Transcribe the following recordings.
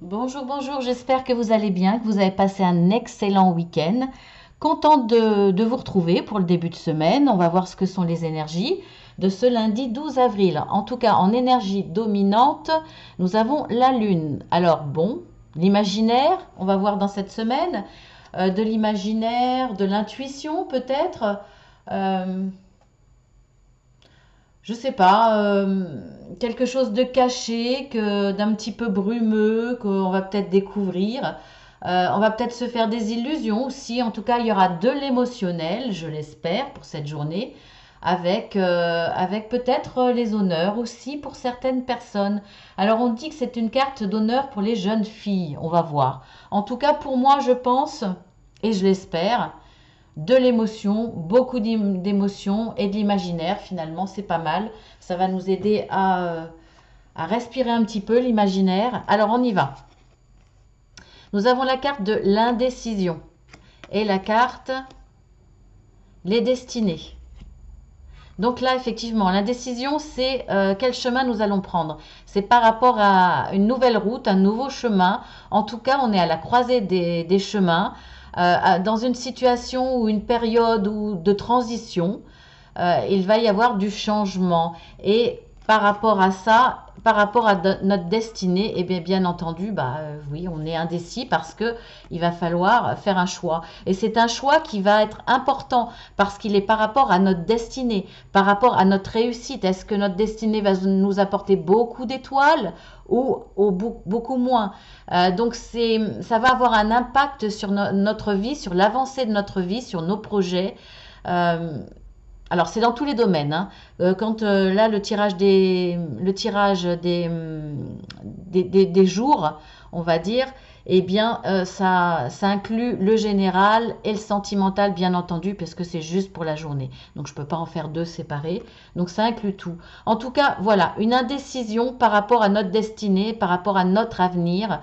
Bonjour, bonjour, j'espère que vous allez bien, que vous avez passé un excellent week-end. Contente de vous retrouver pour le début de semaine. On va voir ce que sont les énergies de ce lundi 12 avril. En tout cas, en énergie dominante, nous avons la Lune. Alors bon, l'imaginaire, on va voir dans cette semaine, de l'imaginaire, de l'intuition peut-être. Euh, je sais pas, quelque chose de caché, d'un petit peu brumeux, qu'on va peut-être découvrir. On va peut-être se faire des illusions aussi. En tout cas, il y aura de l'émotionnel, je l'espère, pour cette journée, avec peut-être les honneurs aussi pour certaines personnes. Alors, on dit que c'est une carte d'honneur pour les jeunes filles. On va voir. En tout cas, pour moi, je pense, et je l'espère, de l'émotion, beaucoup d'émotions et de l'imaginaire. Finalement, c'est pas mal. Ça va nous aider à respirer un petit peu l'imaginaire. Alors, on y va. Nous avons la carte de l'indécision et la carte les destinées. Donc là, effectivement, l'indécision, c'est quel chemin nous allons prendre. C'est par rapport à une nouvelle route, un nouveau chemin. En tout cas, on est à la croisée des chemins, dans une situation ou une période de transition. Il va y avoir du changement. Et par rapport à ça, par rapport à notre destinée, eh bien entendu, oui, on est indécis parce que il va falloir faire un choix. Et c'est un choix qui va être important parce qu'il est par rapport à notre destinée, par rapport à notre réussite. Est-ce que notre destinée va nous apporter beaucoup d'étoiles ou beaucoup moins? Donc ça va avoir un impact sur notre vie, sur l'avancée de notre vie, sur nos projets. Euh, alors c'est dans tous les domaines, hein. Quand là le tirage des jours, on va dire, eh bien ça inclut le général et le sentimental bien entendu parce que c'est juste pour la journée. Donc je peux pas en faire deux séparés. Donc ça inclut tout. En tout cas, voilà, une indécision par rapport à notre destinée, par rapport à notre avenir.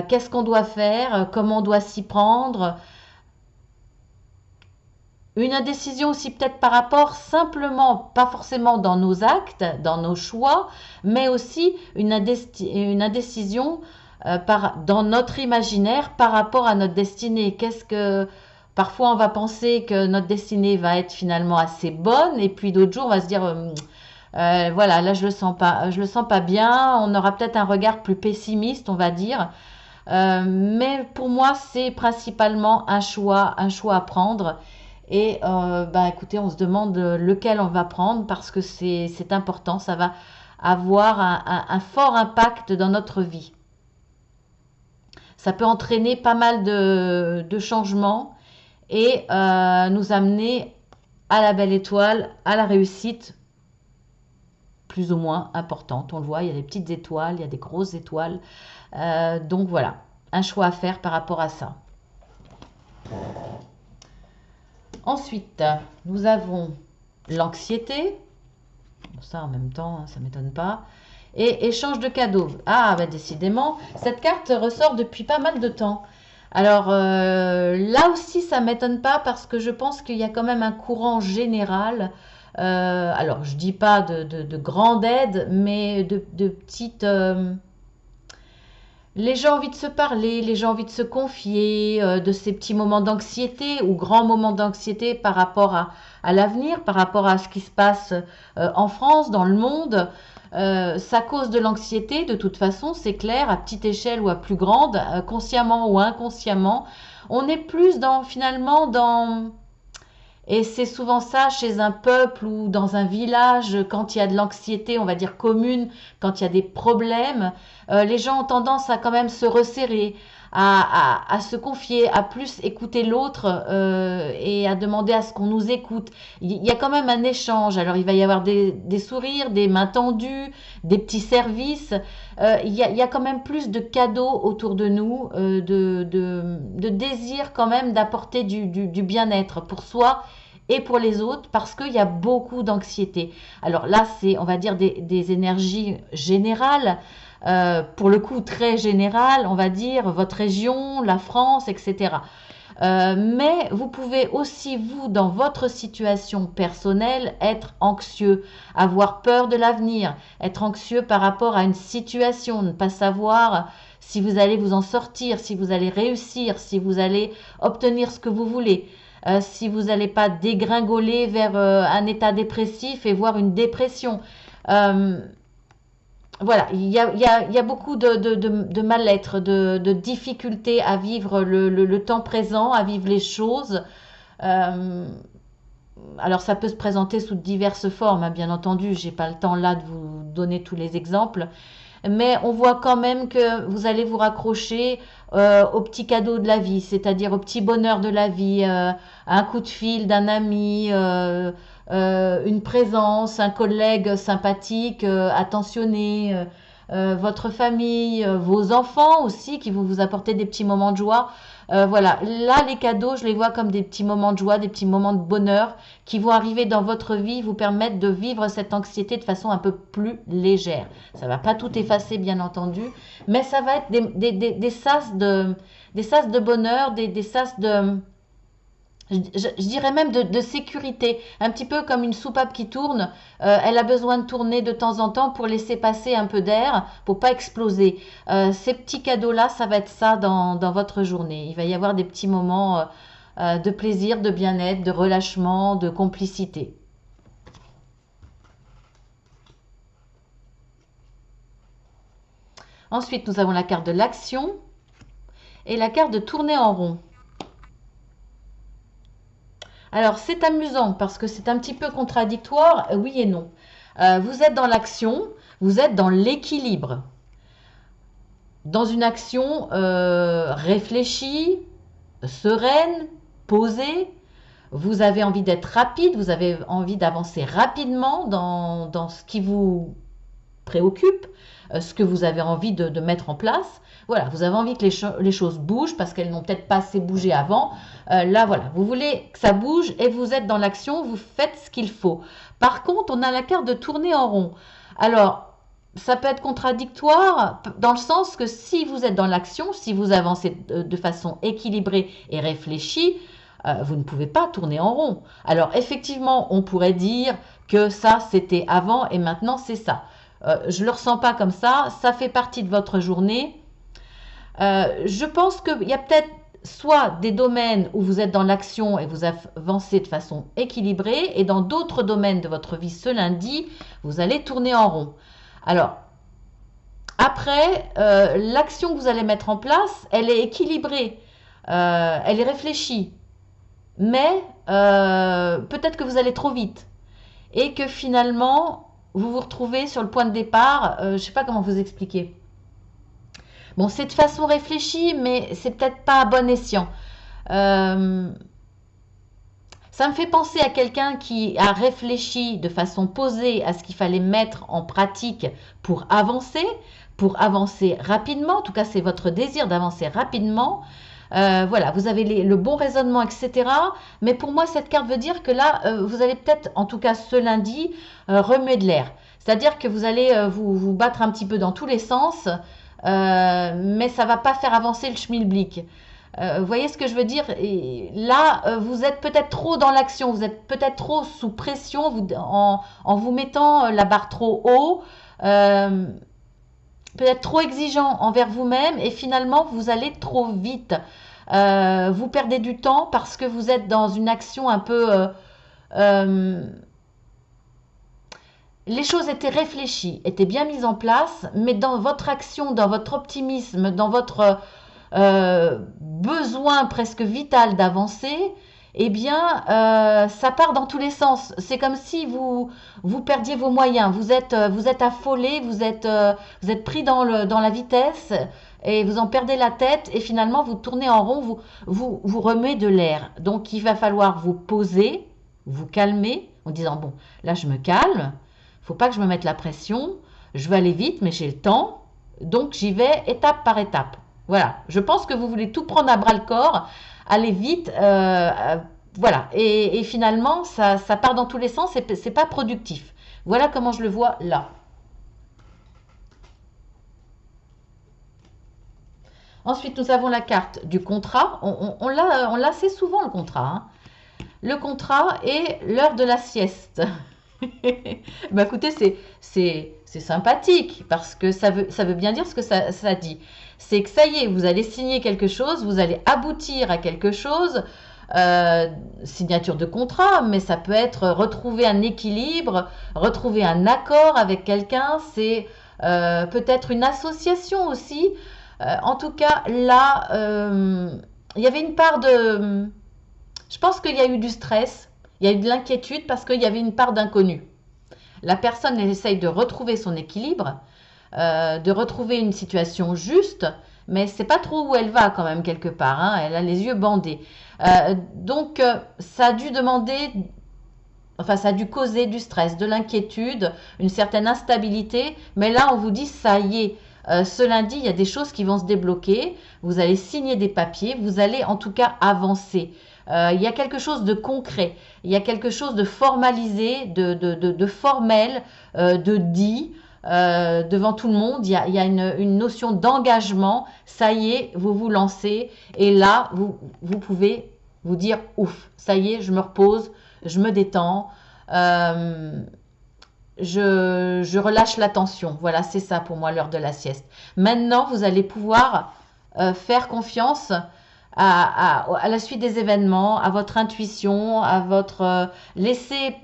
Qu'est-ce qu'on doit faire? Comment on doit s'y prendre? Une indécision aussi peut-être par rapport simplement, pas forcément dans nos actes, dans nos choix, mais aussi une indécision dans notre imaginaire par rapport à notre destinée. Parfois on va penser que notre destinée va être finalement assez bonne et puis d'autres jours on va se dire voilà, là je le sens pas bien. On aura peut-être un regard plus pessimiste, on va dire. Mais pour moi, c'est principalement un choix à prendre. Et écoutez, on se demande lequel on va prendre parce que c'est important. Ça va avoir un fort impact dans notre vie. Ça peut entraîner pas mal de changements et nous amener à la belle étoile, à la réussite plus ou moins importante. On le voit, il y a des petites étoiles, il y a des grosses étoiles. Donc voilà, un choix à faire par rapport à ça. Ensuite, nous avons l'anxiété. Ça, en même temps, hein, ça ne m'étonne pas. Et échange de cadeaux. Ah, bah décidément, cette carte ressort depuis pas mal de temps. Alors là aussi, ça ne m'étonne pas parce que je pense qu'il y a quand même un courant général. Alors, je ne dis pas de grande aide, mais de petites... les gens ont envie de se parler, les gens ont envie de se confier, de ces petits moments d'anxiété ou grands moments d'anxiété par rapport à l'avenir, par rapport à ce qui se passe en France, dans le monde. Ça cause de l'anxiété, de toute façon, c'est clair, à petite échelle ou à plus grande, consciemment ou inconsciemment. On est plus finalement dans et c'est souvent ça chez un peuple ou dans un village, quand il y a de l'anxiété, on va dire commune, quand il y a des problèmes, les gens ont tendance à quand même se resserrer, à se confier, à plus écouter l'autre et à demander à ce qu'on nous écoute. Il y a quand même un échange. Alors il va y avoir des sourires, des mains tendues, des petits services. Il y a quand même plus de cadeaux autour de nous, de désir quand même d'apporter du bien-être pour soi et pour les autres parce qu'il y a beaucoup d'anxiété. Alors là, c'est, on va dire, des énergies générales, pour le coup très générales, on va dire, votre région, la France, etc. Mais vous pouvez aussi, vous, dans votre situation personnelle, être anxieux, avoir peur de l'avenir, être anxieux par rapport à une situation, ne pas savoir si vous allez vous en sortir, si vous allez réussir, si vous allez obtenir ce que vous voulez, si vous n'allez pas dégringoler vers un état dépressif et voire une dépression. Euh, voilà, il y a beaucoup de mal-être, de difficultés à vivre le temps présent, à vivre les choses. Euh, alors ça peut se présenter sous diverses formes, hein, bien entendu, j'ai pas le temps là de vous donner tous les exemples, mais on voit quand même que vous allez vous raccrocher aux petits cadeaux de la vie, c'est-à-dire au petit bonheur de la vie, un coup de fil d'un ami, une présence, un collègue sympathique, attentionné, votre famille, vos enfants aussi qui vont vous apporter des petits moments de joie. Voilà, là les cadeaux, je les vois comme des petits moments de joie, des petits moments de bonheur qui vont arriver dans votre vie, vous permettre de vivre cette anxiété de façon un peu plus légère. Ça va pas tout effacer, bien entendu, mais ça va être des sas de bonheur, des sas de, je dirais même de sécurité, un petit peu comme une soupape qui tourne. Elle a besoin de tourner de temps en temps pour laisser passer un peu d'air, pour pas exploser. Ces petits cadeaux-là, ça va être ça dans votre journée. Il va y avoir des petits moments de plaisir, de bien-être, de relâchement, de complicité. Ensuite, nous avons la carte de l'action et la carte de tourner en rond. Alors, c'est amusant parce que c'est un petit peu contradictoire, oui et non. Vous êtes dans l'action, vous êtes dans l'équilibre. Dans une action réfléchie, sereine, posée, vous avez envie d'être rapide, vous avez envie d'avancer rapidement dans ce qui vous préoccupe, ce que vous avez envie de mettre en place. Voilà, vous avez envie que les choses bougent parce qu'elles n'ont peut-être pas assez bougé avant. Là, voilà, vous voulez que ça bouge et vous êtes dans l'action, vous faites ce qu'il faut. Par contre, on a la carte de tourner en rond. Alors, ça peut être contradictoire dans le sens que si vous êtes dans l'action, si vous avancez de façon équilibrée et réfléchie, vous ne pouvez pas tourner en rond. Alors effectivement, on pourrait dire que ça c'était avant et maintenant c'est ça. Je ne le ressens pas comme ça fait partie de votre journée. Je pense qu'il y a peut-être soit des domaines où vous êtes dans l'action et vous avancez de façon équilibrée, et dans d'autres domaines de votre vie ce lundi, vous allez tourner en rond. Alors, après, l'action que vous allez mettre en place, elle est équilibrée, elle est réfléchie, mais peut-être que vous allez trop vite et que finalement, vous vous retrouvez sur le point de départ, je ne sais pas comment vous expliquer. Bon, c'est de façon réfléchie, mais c'est peut-être pas à bon escient. Euh, Ça me fait penser à quelqu'un qui a réfléchi de façon posée à ce qu'il fallait mettre en pratique pour avancer rapidement. En tout cas, c'est votre désir d'avancer rapidement. Voilà, vous avez le bon raisonnement, etc. Mais pour moi, cette carte veut dire que là, vous allez peut-être, en tout cas ce lundi, remuer de l'air. C'est-à-dire que vous allez vous battre un petit peu dans tous les sens, mais ça ne va pas faire avancer le schmilblick. Vous voyez ce que je veux dire? Et là, vous êtes peut-être trop dans l'action, vous êtes peut-être trop sous pression en vous mettant la barre trop haut, euh, peut-être trop exigeant envers vous-même et finalement vous allez trop vite. Vous perdez du temps parce que vous êtes dans une action un peu... euh, les choses étaient réfléchies, étaient bien mises en place, mais dans votre action, dans votre optimisme, dans votre besoin presque vital d'avancer, eh bien, ça part dans tous les sens. C'est comme si vous perdiez vos moyens. Vous êtes affolé, vous êtes pris dans la vitesse et vous en perdez la tête et finalement vous tournez en rond, vous remuez de l'air. Donc, il va falloir vous poser, vous calmer en disant, bon, là, je me calme. Faut pas que je me mette la pression. Je vais aller vite, mais j'ai le temps. Donc, j'y vais étape par étape. Voilà, je pense que vous voulez tout prendre à bras le corps, aller vite, voilà. Et finalement, ça part dans tous les sens, c'est pas productif. Voilà comment je le vois là. Ensuite, nous avons la carte du contrat. On l'a assez souvent, le contrat, hein. Le contrat et l'heure de la sieste. Bah écoutez, c'est sympathique parce que ça veut bien dire ce que ça dit. C'est que ça y est, vous allez signer quelque chose, vous allez aboutir à quelque chose, euh, signature de contrat, mais ça peut être retrouver un équilibre, retrouver un accord avec quelqu'un, c'est peut-être une association aussi. En tout cas, là, il y avait une part de... Je pense qu'il y a eu du stress, il y a eu de l'inquiétude parce qu'il y avait une part d'inconnu. La personne, elle essaye de retrouver son équilibre, de retrouver une situation juste, mais c'est pas trop où elle va quand même quelque part, hein. Elle a les yeux bandés. Ça a dû demander, enfin ça a dû causer du stress, de l'inquiétude, une certaine instabilité, mais là on vous dit ça y est, ce lundi il y a des choses qui vont se débloquer, vous allez signer des papiers, vous allez en tout cas avancer. Il y a quelque chose de concret, il y a quelque chose de formalisé, de formel, de dit devant tout le monde. Il y a une notion d'engagement. Ça y est, vous vous lancez et là, vous pouvez vous dire ouf, ça y est, je me repose, je me détends, euh, je relâche la tension. Voilà, c'est ça pour moi l'heure de la sieste. Maintenant, vous allez pouvoir faire confiance à la suite des événements, à votre intuition, à votre laisser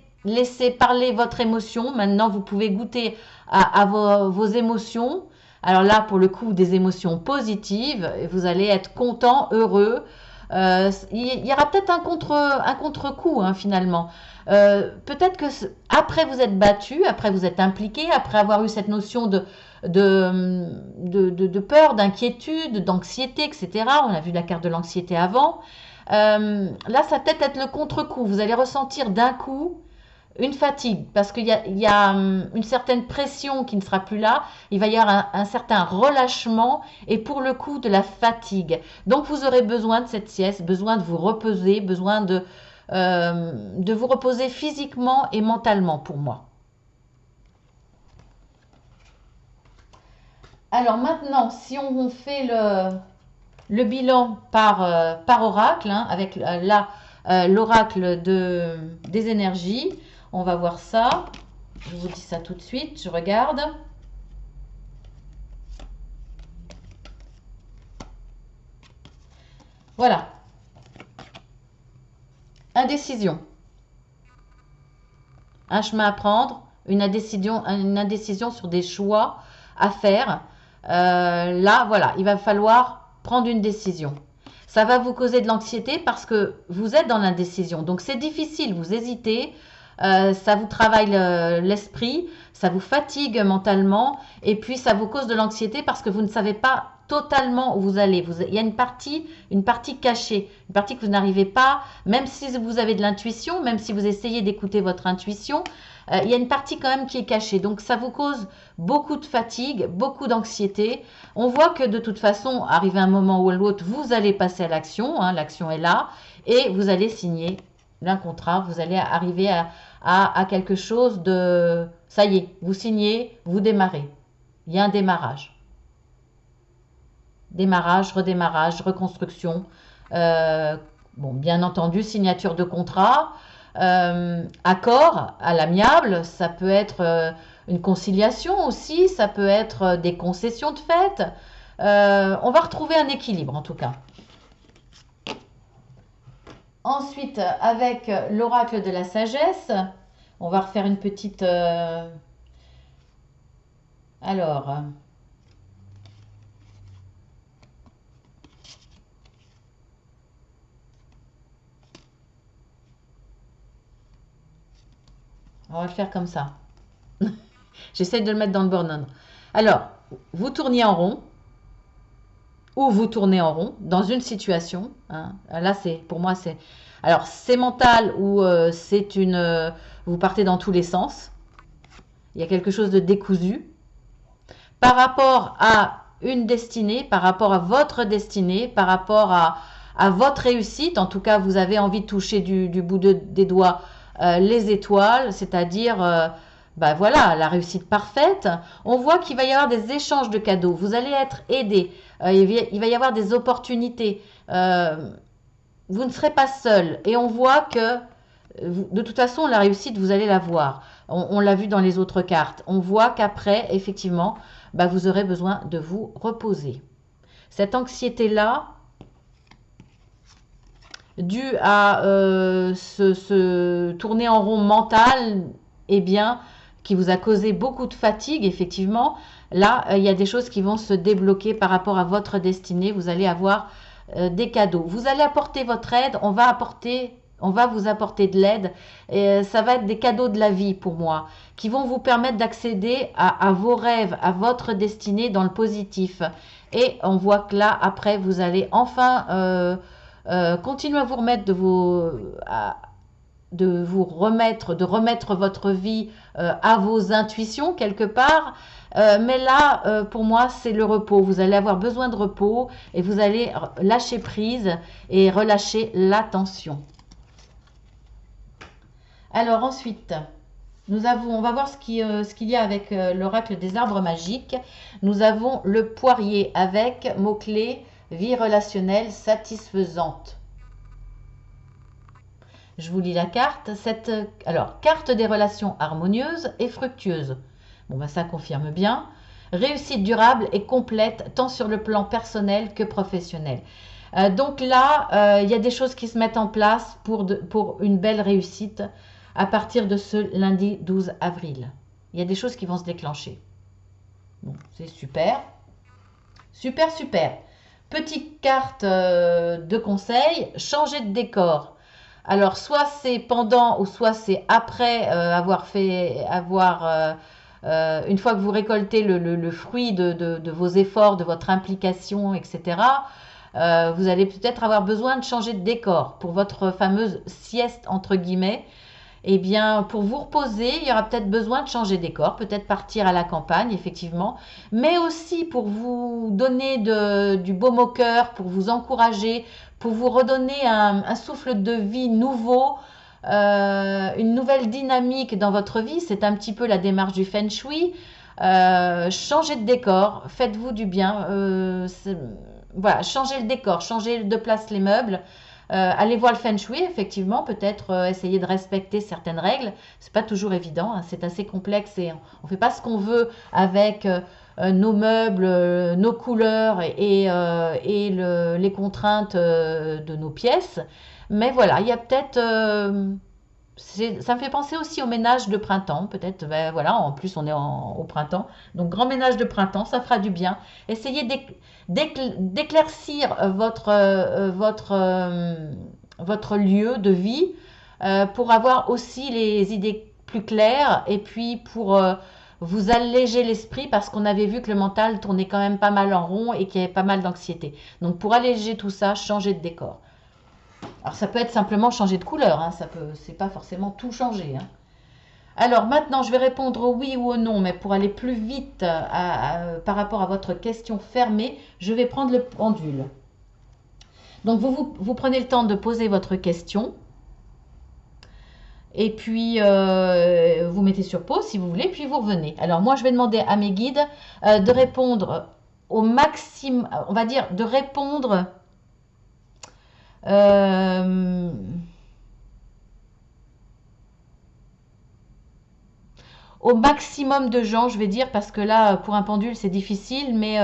parler votre émotion. Maintenant, vous pouvez goûter à vos émotions. Alors là, pour le coup, des émotions positives, vous allez être content, heureux. Il y aura peut-être un contre-coup hein, finalement. Peut-être que après vous êtes battu, après vous êtes impliqué, après avoir eu cette notion de peur, d'inquiétude, d'anxiété, etc. On a vu la carte de l'anxiété avant. Là, ça va peut-être être le contre-coup. Vous allez ressentir d'un coup une fatigue parce il y a une certaine pression qui ne sera plus là. Il va y avoir un certain relâchement et pour le coup de la fatigue. Donc vous aurez besoin de cette sieste, besoin de vous reposer, besoin de vous reposer physiquement et mentalement pour moi. Alors maintenant, si on fait le bilan par oracle, hein, avec là l'oracle des énergies, on va voir ça. Je vous dis ça tout de suite, je regarde. Voilà, indécision, un chemin à prendre, une indécision sur des choix à faire. Là, voilà, il va falloir prendre une décision. Ça va vous causer de l'anxiété parce que vous êtes dans l'indécision. Donc c'est difficile, vous hésitez, ça vous travaille l'esprit, ça vous fatigue mentalement et puis ça vous cause de l'anxiété parce que vous ne savez pas totalement où vous allez. Il y a une partie cachée, une partie que vous n'arrivez pas, même si vous avez de l'intuition, même si vous essayez d'écouter votre intuition, il y a une partie quand même qui est cachée. Donc ça vous cause beaucoup de fatigue, beaucoup d'anxiété. On voit que de toute façon, arrivé un moment ou l'autre, vous allez passer à l'action, hein, l'action est là, et vous allez signer un contrat, vous allez arriver à quelque chose de... Ça y est, vous signez, vous démarrez. Il y a un démarrage. Démarrage, redémarrage, reconstruction. Bon, bien entendu, signature de contrat, accord à l'amiable, ça peut être une conciliation aussi, ça peut être des concessions de fait. On va retrouver un équilibre en tout cas. Ensuite, avec l'oracle de la sagesse, on va refaire une petite... alors, on va le faire comme ça. J'essaie de le mettre dans le bon ordre. Alors, vous tournez en rond, ou vous tournez en rond dans une situation. Hein. Là, c'est pour moi, c'est... Alors, c'est mental ou c'est une... vous partez dans tous les sens. Il y a quelque chose de décousu. Par rapport à une destinée, par rapport à votre destinée, par rapport à votre réussite. En tout cas, vous avez envie de toucher du bout des doigts les étoiles, c'est-à-dire bah voilà, la réussite parfaite. On voit qu'il va y avoir des échanges de cadeaux. Vous allez être aidé. Il va y avoir des opportunités. Vous ne serez pas seul. Et on voit que de toute façon, la réussite, vous allez la voir. On l'a vu dans les autres cartes. On voit qu'après, effectivement, bah, vous aurez besoin de vous reposer. Cette anxiété-là, due à ce tourner en rond mental, eh bien, qui vous a causé beaucoup de fatigue, effectivement, là, il y a des choses qui vont se débloquer par rapport à votre destinée. Vous allez avoir des cadeaux. Vous allez apporter votre aide, on va vous apporter de l'aide. Et ça va être des cadeaux de la vie pour moi, qui vont vous permettre d'accéder à vos rêves, à votre destinée dans le positif. Et on voit que là, après, vous allez enfin continuer à vous remettre de remettre votre vie à vos intuitions quelque part. Mais là, pour moi, c'est le repos. Vous allez avoir besoin de repos et vous allez lâcher prise et relâcher la tension. Alors ensuite, on va voir ce qu'il y a avec l'oracle des arbres magiques. Nous avons le poirier avec mot-clé vie relationnelle satisfaisante. Je vous lis la carte. Alors, carte des relations harmonieuses et fructueuses. Bon, ben ça confirme bien. Réussite durable et complète, tant sur le plan personnel que professionnel. Donc là, il y a des choses qui se mettent en place pour une belle réussite à partir de ce lundi 12 avril. Il y a des choses qui vont se déclencher. Bon, c'est super. Super, super. Petite carte de conseil, changer de décor. Alors, soit c'est pendant ou soit c'est après une fois que vous récoltez le fruit de vos efforts, de votre implication, etc., vous allez peut-être avoir besoin de changer de décor pour votre fameuse sieste, entre guillemets. Eh bien, pour vous reposer, il y aura peut-être besoin de changer de décor, peut-être partir à la campagne, effectivement, mais aussi pour vous donner du baume au cœur, pour vous encourager, pour vous redonner un souffle de vie nouveau, une nouvelle dynamique dans votre vie. C'est un petit peu la démarche du Feng Shui. Changez de décor, faites-vous du bien. Voilà, changez le décor, changez de place les meubles. Allez voir le Feng Shui, effectivement, peut-être essayer de respecter certaines règles. C'est pas toujours évident, hein, c'est assez complexe et on fait pas ce qu'on veut avec nos meubles, nos couleurs et les contraintes de nos pièces. Mais voilà, il y a peut-être ça me fait penser aussi au ménage de printemps, peut-être, ben voilà, en plus on est au printemps, donc grand ménage de printemps, ça fera du bien. Essayez d'éclaircir votre lieu de vie pour avoir aussi les idées plus claires et puis pour vous alléger l'esprit parce qu'on avait vu que le mental tournait quand même pas mal en rond et qu'il y avait pas mal d'anxiété. Donc pour alléger tout ça, changez de décor. Alors ça peut être simplement changer de couleur, hein, c'est pas forcément tout changer. Hein. Alors maintenant, je vais répondre au oui ou au non, mais pour aller plus vite par rapport à votre question fermée, je vais prendre le pendule. Donc vous prenez le temps de poser votre question. Et puis, vous mettez sur pause si vous voulez, puis vous revenez. Alors moi, je vais demander à mes guides de répondre au maximum, on va dire, de répondre au maximum de gens, je vais dire, parce que là, pour un pendule, c'est difficile, mais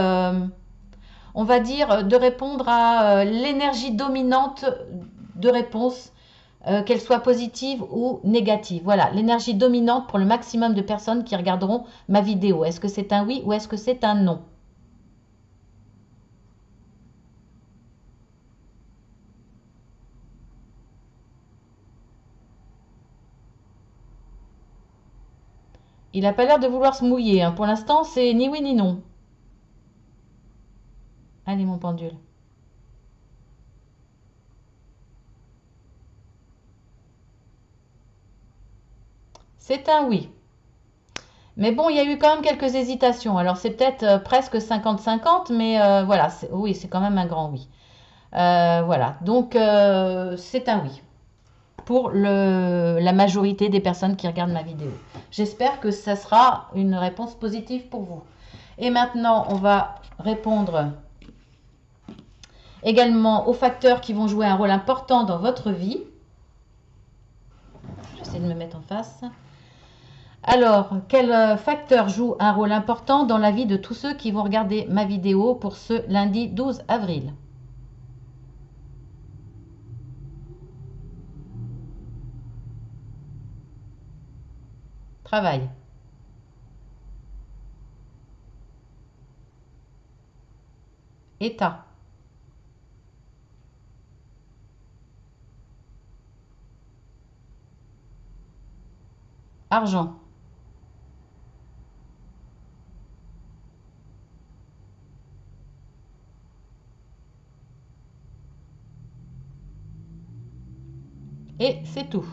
on va dire de répondre à l'énergie dominante de réponse, qu'elle soit positive ou négative. Voilà, l'énergie dominante pour le maximum de personnes qui regarderont ma vidéo. Est-ce que c'est un oui ou est-ce que c'est un non? Il n'a pas l'air de vouloir se mouiller. Hein. Pour l'instant, c'est ni oui ni non. Allez, mon pendule. C'est un oui. Mais bon, il y a eu quand même quelques hésitations. Alors, c'est peut-être presque 50-50, mais voilà, oui, c'est quand même un grand oui. Voilà, donc c'est un oui pour la majorité des personnes qui regardent ma vidéo. J'espère que ça sera une réponse positive pour vous. Et maintenant, on va répondre également aux facteurs qui vont jouer un rôle important dans votre vie. J'essaie de me mettre en face. Alors, quel facteur joue un rôle important dans la vie de tous ceux qui vont regarder ma vidéo pour ce lundi 12 avril? Travail. État. Argent. Et c'est tout.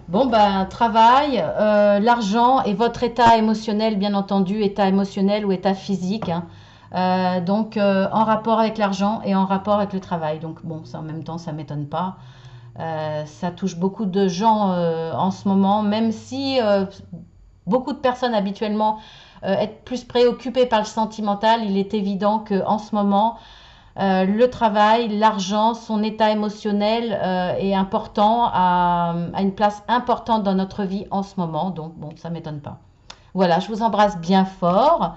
Bon, ben, travail, l'argent et votre état émotionnel, bien entendu, état émotionnel ou état physique, hein. Donc, en rapport avec l'argent et en rapport avec le travail. Donc, bon, ça en même temps, ça m'étonne pas. Ça touche beaucoup de gens en ce moment, même si beaucoup de personnes habituellement être plus préoccupées par le sentimental, il est évident qu'en ce moment, le travail, l'argent, son état émotionnel est important, a une place importante dans notre vie en ce moment. Donc, bon, ça ne m'étonne pas. Voilà, je vous embrasse bien fort.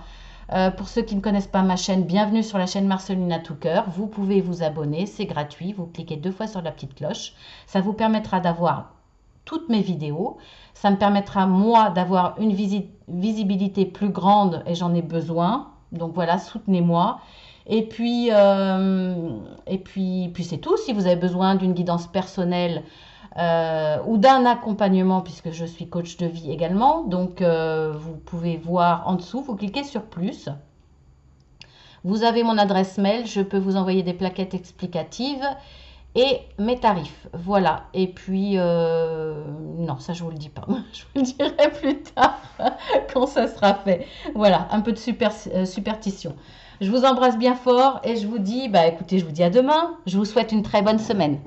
Pour ceux qui ne connaissent pas ma chaîne, bienvenue sur la chaîne Marcelina Touker. Vous pouvez vous abonner, c'est gratuit. Vous cliquez 2 fois sur la petite cloche. Ça vous permettra d'avoir toutes mes vidéos. Ça me permettra, moi, d'avoir une visibilité plus grande et j'en ai besoin. Donc voilà, soutenez-moi. Et puis c'est tout. Si vous avez besoin d'une guidance personnelle ou d'un accompagnement, puisque je suis coach de vie également, donc vous pouvez voir en dessous, vous cliquez sur plus. Vous avez mon adresse mail, je peux vous envoyer des plaquettes explicatives et mes tarifs. Voilà. Et puis, non, ça je vous le dis pas. Je vous le dirai plus tard quand ça sera fait. Voilà, un peu de superstition. Je vous embrasse bien fort et je vous dis, bah écoutez, je vous dis à demain. Je vous souhaite une très bonne semaine.